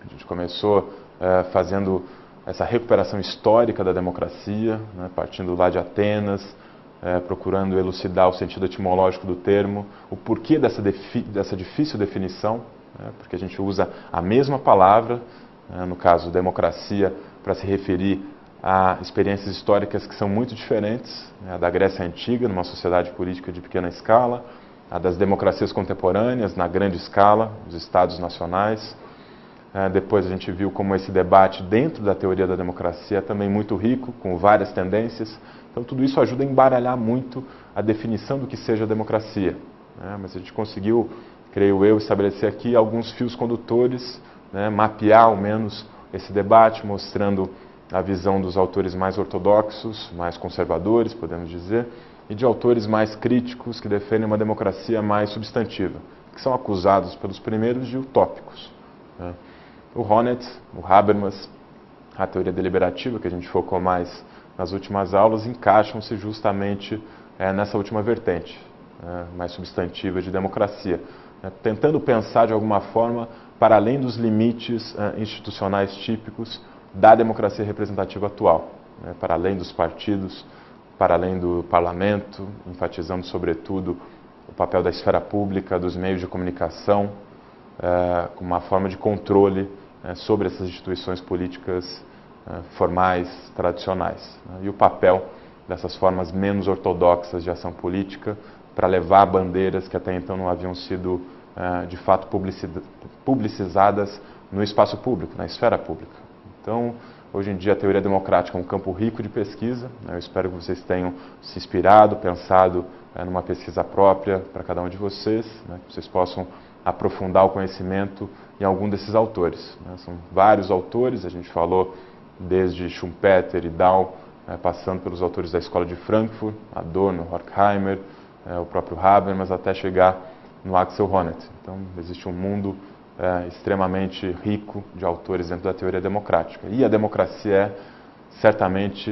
a gente começou fazendo essa recuperação histórica da democracia, né, partindo lá de Atenas, procurando elucidar o sentido etimológico do termo, o porquê dessa difícil definição, né, porque a gente usa a mesma palavra, no caso democracia, para se referir a experiências históricas que são muito diferentes, né, a da Grécia Antiga, numa sociedade política de pequena escala, a das democracias contemporâneas, na grande escala, os estados nacionais. Depois a gente viu como esse debate dentro da teoria da democracia é também muito rico, com várias tendências. Então tudo isso ajuda a embaralhar muito a definição do que seja democracia, né? Mas a gente conseguiu, creio eu, estabelecer aqui alguns fios condutores, né, mapear ao menos esse debate, mostrando a visão dos autores mais ortodoxos, mais conservadores, podemos dizer, e de autores mais críticos, que defendem uma democracia mais substantiva, que são acusados pelos primeiros de utópicos, né? O Honneth, o Habermas, a teoria deliberativa, que a gente focou mais nas últimas aulas, encaixam-se justamente nessa última vertente, mais substantiva de democracia, tentando pensar de alguma forma para além dos limites institucionais típicos da democracia representativa atual, né, para além dos partidos, para além do parlamento, enfatizando sobretudo o papel da esfera pública, dos meios de comunicação, como uma forma de controle sobre essas instituições políticas formais, tradicionais, né, e o papel dessas formas menos ortodoxas de ação política para levar bandeiras que até então não haviam sido de fato publicizadas no espaço público, na esfera pública. Então, hoje em dia a teoria democrática é um campo rico de pesquisa, né? Eu espero que vocês tenham se inspirado, pensado numa pesquisa própria para cada um de vocês, né? Que vocês possam aprofundar o conhecimento em algum desses autores, né? São vários autores, a gente falou desde Schumpeter e Dahl, passando pelos autores da Escola de Frankfurt, Adorno, Horkheimer, o próprio Habermas, até chegar no Axel Honneth. Então, existe um mundo extremamente rico de autores dentro da teoria democrática. E a democracia é, certamente,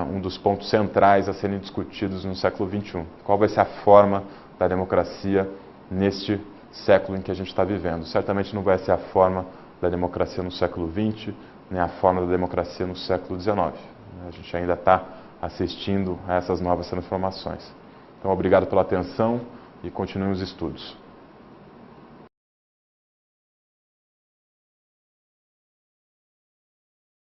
um dos pontos centrais a serem discutidos no século XXI. Qual vai ser a forma da democracia neste século em que a gente está vivendo? Certamente não vai ser a forma da democracia no século XX, nem a forma da democracia no século XIX. A gente ainda está assistindo a essas novas transformações. Então, obrigado pela atenção e continuem os estudos.